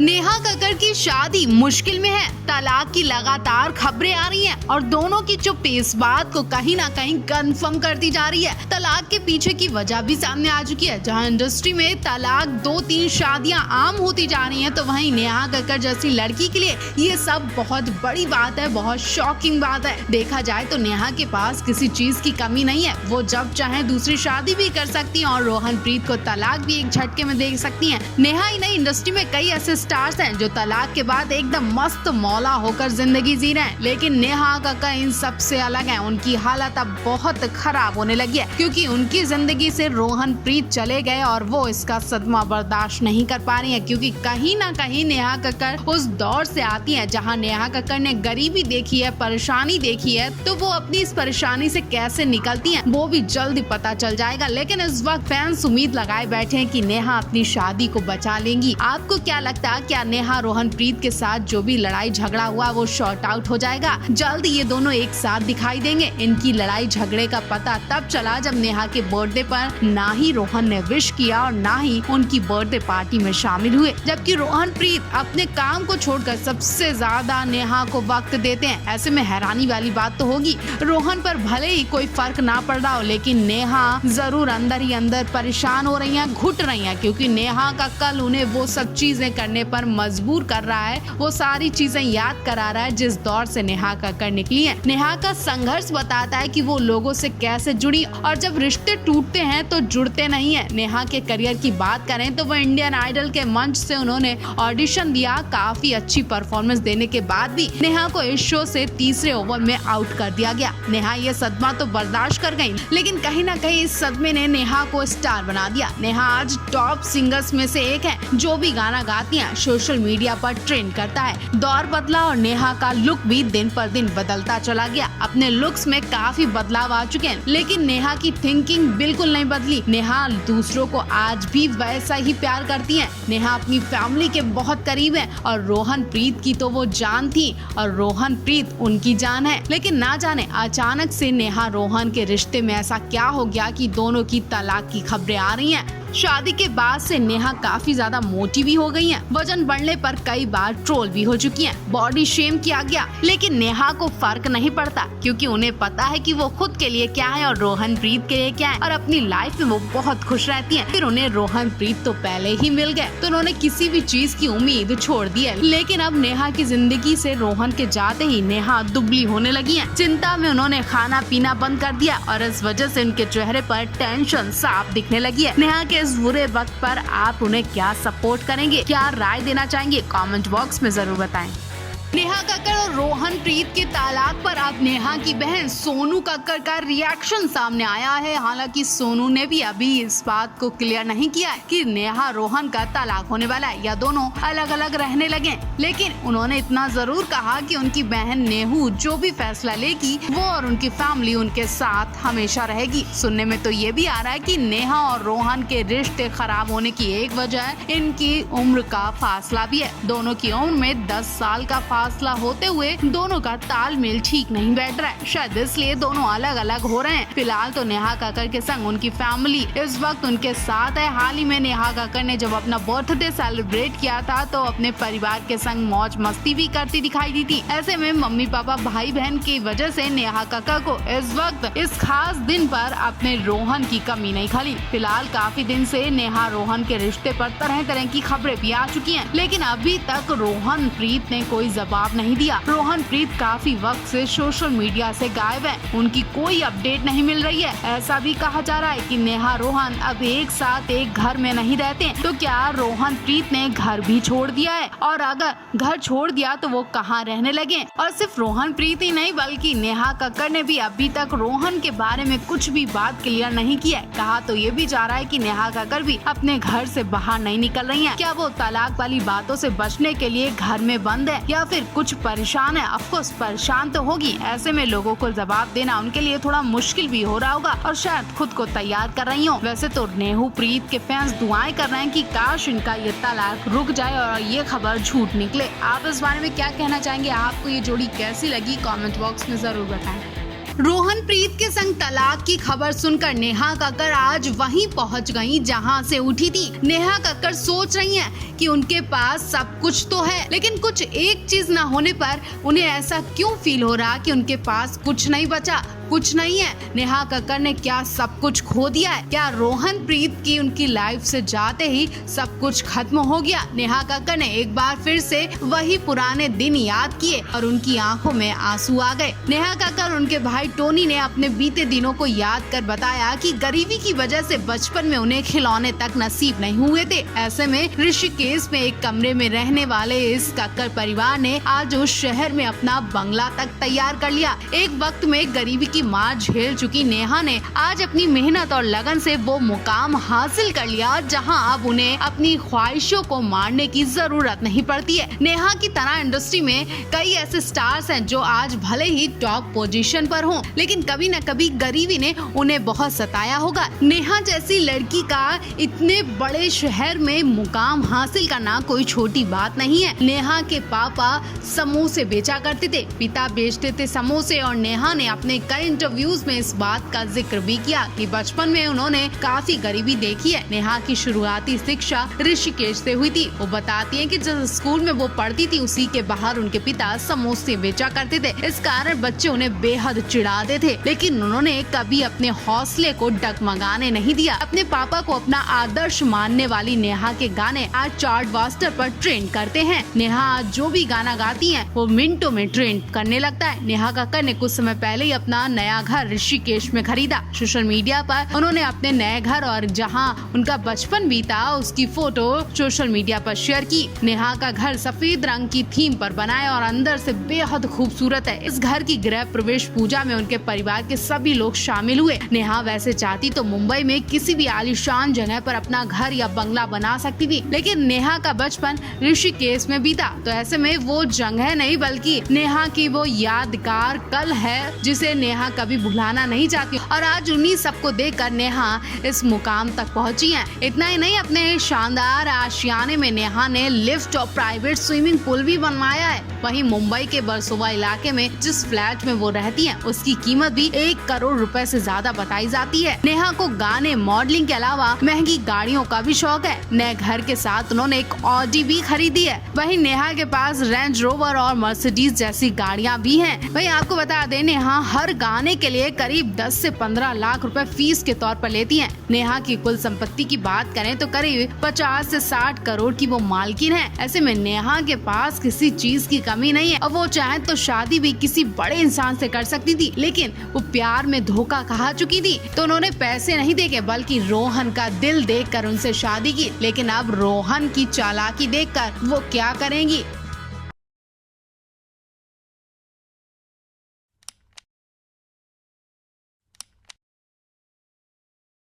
नेहा कक्कड़ की शादी मुश्किल में है। तलाक की लगातार खबरें आ रही हैं और दोनों की चुप्पी इस बात को कहीं ना कहीं कंफर्म करती जा रही है। तलाक के पीछे की वजह भी सामने आ चुकी है। जहां इंडस्ट्री में तलाक 2-3 शादियां आम होती जा रही हैं, तो वहीं नेहा कक्कड़ जैसी लड़की के लिए ये सब बहुत बड़ी बात है, बहुत शॉकिंग बात है। देखा जाए तो नेहा के पास किसी चीज की कमी नहीं है। वो जब चाहे दूसरी शादी भी कर सकती है और रोहन प्रीत को तलाक भी एक झटके में दे सकती है। नेहा ही नहीं, इंडस्ट्री में कई ऐसे स्टार्स हैं जो तलाक के बाद एकदम मस्त मौला होकर जिंदगी जी रहे हैं, लेकिन नेहा कक्कड़ इन सब से अलग है। उनकी हालत अब बहुत खराब होने लगी है, क्योंकि उनकी जिंदगी से रोहन प्रीत चले गए और वो इसका सदमा बर्दाश्त नहीं कर पा रही है। क्योंकि कहीं ना कहीं नेहा कक्कड़ उस दौर से आती है जहां नेहा कक्कड़ ने गरीबी देखी है, परेशानी देखी है, तो वो अपनी इस परेशानी से कैसे निकलती हैं वो भी जल्द ही पता चल जाएगा। लेकिन इस वक्त फैंस उम्मीद लगाए बैठे हैं कि नेहा अपनी शादी को बचा लेंगी। आपको क्या लगता है, क्या नेहा रोहन प्रीत के साथ जो भी लड़ाई झगड़ा हुआ वो शॉर्ट आउट हो जाएगा? जल्द ये दोनों एक साथ दिखाई देंगे। इनकी लड़ाई झगड़े का पता तब चला जब नेहा के बर्थडे पर ना ही रोहन ने विश किया और ना ही उनकी बर्थडे पार्टी में शामिल हुए, जबकि रोहन प्रीत अपने काम को छोड़कर सबसे ज्यादा नेहा को वक्त देते हैं। ऐसे में हैरानी वाली बात तो होगी, रोहन पर भले ही कोई फर्क ना पड़ रहा हो, लेकिन नेहा जरूर अंदर ही अंदर परेशान हो रही है, घुट रही है, क्योंकि नेहा का कल उन्हें वो सब चीजें करने पर मजबूर कर रहा है, वो सारी चीजें याद करा रहा है जिस दौर से नेहा कक्कड़ निकली है। नेहा का संघर्ष बताता है कि वो लोगों से कैसे जुड़ी, और जब रिश्ते टूटते हैं तो जुड़ते नहीं है। नेहा के करियर की बात करें तो वो इंडियन आइडल के मंच से उन्होंने ऑडिशन दिया। काफी अच्छी परफॉर्मेंस देने के बाद भी नेहा को इस शो से तीसरे ओवर में आउट कर दिया गया। नेहा ये सदमा तो बर्दाश्त कर गई, लेकिन कहीं ना कहीं इस सदमे ने नेहा को स्टार बना दिया। नेहा आज टॉप सिंगर्स में से एक है। जो भी गाना गाती है सोशल मीडिया पर ट्रेंड करता है। दौर बदला और नेहा का लुक भी दिन पर दिन बदलता चला गया। अपने लुक्स में काफी बदलाव आ चुके हैं, लेकिन नेहा की थिंकिंग बिल्कुल नहीं बदली। नेहा दूसरों को आज भी वैसा ही प्यार करती है। नेहा अपनी फैमिली के बहुत करीब है और रोहन प्रीत की तो वो जान थी और रोहन प्रीत उनकी जान है। लेकिन ना जाने अचानक से नेहा रोहन के रिश्ते में ऐसा क्या हो गया कि दोनों की तलाक की खबरें आ रही हैं। शादी के बाद से नेहा काफी ज्यादा मोटी भी हो गई हैं। वजन बढ़ने पर कई बार ट्रोल भी हो चुकी हैं। बॉडी शेम किया गया, लेकिन नेहा को फर्क नहीं पड़ता, क्योंकि उन्हें पता है कि वो खुद के लिए क्या है और रोहन प्रीत के लिए क्या है, और अपनी लाइफ में वो बहुत खुश रहती हैं। फिर उन्हें रोहन प्रीत तो पहले ही मिल गए, तो उन्होंने किसी भी चीज की उम्मीद छोड़ दी है। लेकिन अब नेहा की जिंदगी से रोहन के जाते ही नेहा दुबली होने लगी है। चिंता में उन्होंने खाना पीना बंद कर दिया और इस वजह से उनके चेहरे पर टेंशन साफ दिखने लगी है। नेहा के इस बुरे वक्त पर आप उन्हें क्या सपोर्ट करेंगे, क्या राय देना चाहेंगे, कमेंट बॉक्स में जरूर बताएं। नेहा कक्कड़ और रोहन प्रीत के तलाक पर अब नेहा की बहन सोनू कक्कड़ का रिएक्शन सामने आया है। हालांकि सोनू ने भी अभी इस बात को क्लियर नहीं किया है कि नेहा रोहन का तलाक होने वाला है या दोनों अलग अलग रहने लगे, लेकिन उन्होंने इतना जरूर कहा कि उनकी बहन नेहू जो भी फैसला लेगी वो और उनकी फैमिली उनके साथ हमेशा रहेगी। सुनने में तो ये भी आ रहा है कि नेहा और रोहन के रिश्ते खराब होने की एक वजह इनकी उम्र का फासला भी है। दोनों की उम्र में 10 साल का फासला होते हुए दोनों का तालमेल ठीक नहीं बैठ रहा है। शायद इसलिए दोनों अलग अलग हो रहे हैं। फिलहाल तो नेहा कक्कड़ के संग उनकी फैमिली इस वक्त उनके साथ है। हाल ही में नेहा कक्कड़ ने जब अपना बर्थडे सेलिब्रेट किया था तो अपने परिवार के संग मौज मस्ती भी करती दिखाई दी थी। ऐसे में मम्मी पापा भाई बहन की वजह से नेहा कक्कड़ को इस वक्त इस खास दिन पर अपने रोहन की कमी नहीं खली। फिलहाल काफी दिन से नेहा रोहन के रिश्ते पर तरह तरह की खबरें भी आ चुकी है, लेकिन अभी तक रोहन प्रीत ने कोई जवाब नहीं दिया। रोहन प्रीत काफी वक्त से सोशल मीडिया से गायब है, उनकी कोई अपडेट नहीं मिल रही है। ऐसा भी कहा जा रहा है कि नेहा रोहन अब एक साथ एक घर में नहीं रहते, तो क्या रोहन प्रीत ने घर भी छोड़ दिया है, और अगर घर छोड़ दिया तो वो कहाँ रहने लगे? और सिर्फ रोहन प्रीत ही नहीं बल्कि नेहा कक्कड़ ने भी अभी तक रोहन के बारे में कुछ भी बात क्लियर नहीं की है। कहा तो ये भी जा रहा है कि नेहा कक्कड़ भी अपने घर से बाहर नहीं निकल रही है। क्या वो तलाक वाली बातों से बचने के लिए घर में बंद है या फिर कुछ परेशान है? ऑफकोर्स परेशान तो होगी। ऐसे में लोगों को जवाब देना उनके लिए थोड़ा मुश्किल भी हो रहा होगा और शायद खुद को तैयार कर रही हो। वैसे तो नेहू प्रीत के फैंस दुआएं कर रहे हैं कि काश इनका ये तलाक रुक जाए और ये खबर झूठ निकले। आप इस बारे में क्या कहना चाहेंगे? आपको ये जोड़ी कैसी लगी? कमेंट बॉक्स में जरूर बताएं। रोहनप्रीत के संग तलाक की खबर सुनकर नेहा कक्कड़ आज वहीं पहुंच गईं जहां से उठी थी। नेहा कक्कड़ सोच रही हैं कि उनके पास सब कुछ तो है, लेकिन कुछ एक चीज न होने पर उन्हें ऐसा क्यों फील हो रहा कि उनके पास कुछ नहीं बचा, कुछ नहीं है। नेहा कक्कड़ ने क्या सब कुछ खो दिया है? क्या रोहनप्रीत की उनकी लाइफ से जाते ही सब कुछ खत्म हो गया? नेहा कक्कड़ ने एक बार फिर से वही पुराने दिन याद किए और उनकी आंखों में आंसू आ गए। नेहा कक्कड़ उनके भाई टोनी ने अपने बीते दिनों को याद कर बताया कि गरीबी की वजह से बचपन में उन्हें खिलौने तक नसीब नहीं हुए थे। ऐसे में ऋषिकेश में एक कमरे में रहने वाले इस कक्कड़ परिवार ने आज उस शहर में अपना बंगला तक तैयार कर लिया। एक वक्त में गरीबी की मार झेल चुकी नेहा ने आज अपनी मेहनत और लगन से वो मुकाम हासिल कर लिया जहां अब उन्हें अपनी ख्वाहिशों को मारने की जरूरत नहीं पड़ती है। नेहा की तरह इंडस्ट्री में कई ऐसे स्टार्स हैं जो आज भले ही टॉप पोजीशन पर हों, लेकिन कभी न कभी गरीबी ने उन्हें बहुत सताया होगा। नेहा जैसी लड़की का इतने बड़े शहर में मुकाम हासिल करना कोई छोटी बात नहीं है। नेहा के पापा समोसे बेचा करते थे, पिता बेचते थे समोसे, और नेहा ने अपने कई इंटरव्यूज में इस बात का जिक्र भी किया कि बचपन में उन्होंने काफी गरीबी देखी है। नेहा की शुरुआती शिक्षा ऋषिकेश से हुई थी। वो बताती है कि जिस स्कूल में वो पढ़ती थी उसी के बाहर उनके पिता समोसे बेचा करते थे। इस कारण बच्चे उन्हें बेहद चिढ़ाते थे, लेकिन उन्होंने कभी अपने हौसले को डगमगाने नहीं दिया। अपने पापा को अपना आदर्श मानने वाली नेहा के गाने आज चार्टबस्टर पर ट्रेंड करते हैं। नेहा आज जो भी गाना गाती हैं, वो मिनटों में ट्रेंड करने लगता है। नेहा कक्कड़ ने कुछ समय पहले ही अपना नया घर ऋषिकेश में खरीदा। सोशल मीडिया पर उन्होंने अपने नए घर और जहां उनका बचपन बीता उसकी फोटो सोशल मीडिया पर शेयर की। नेहा का घर सफेद रंग की थीम पर बना है और अंदर से बेहद खूबसूरत है। इस घर की गृह प्रवेश पूजा में उनके परिवार के सभी लोग शामिल हुए। नेहा वैसे चाहती तो मुंबई में किसी भी आलीशान जगह पर अपना घर या बंगला बना सकती थी, लेकिन नेहा का बचपन ऋषिकेश में बीता, तो ऐसे में वो जगह नहीं बल्कि नेहा की वो यादगार कल है जिसे नेहा कभी भुलाना नहीं चाहती। और आज उन्हीं सबको देखकर नेहा इस मुकाम तक पहुंची है। इतना ही नहीं, अपने शानदार आशियाने में नेहा ने लिफ्ट और प्राइवेट स्विमिंग पूल भी बनवाया है। वहीं मुंबई के बरसोवा इलाके में जिस फ्लैट में वो रहती हैं, उसकी कीमत भी 1 करोड़ रुपए से ज्यादा बताई जाती है। नेहा को गाने, मॉडलिंग के अलावा महंगी गाड़ियों का भी शौक है। नए घर के साथ उन्होंने एक ऑडी भी खरीदी है। वहीं नेहा के पास रेंज रोवर और मर्सिडीज जैसी गाड़ियां भी हैं। वहीं आपको बता दें, नेहा हर गाने के लिए करीब 10 से 15 लाख रुपए फीस के तौर पर लेती हैं। नेहा की कुल संपत्ति की बात करें तो करीब 50 से 60 करोड़ की वो मालकिन है। ऐसे में नेहा के पास किसी चीज की कमी नहीं है और वो चाहे तो शादी भी किसी बड़े इंसान से कर सकती थी, लेकिन वो प्यार में धोखा खा चुकी थी, तो उन्होंने पैसे नहीं देके बल्कि रोहन का दिल देखकर उनसे शादी की। लेकिन अब रोहन की चालाकी देखकर वो क्या करेंगी?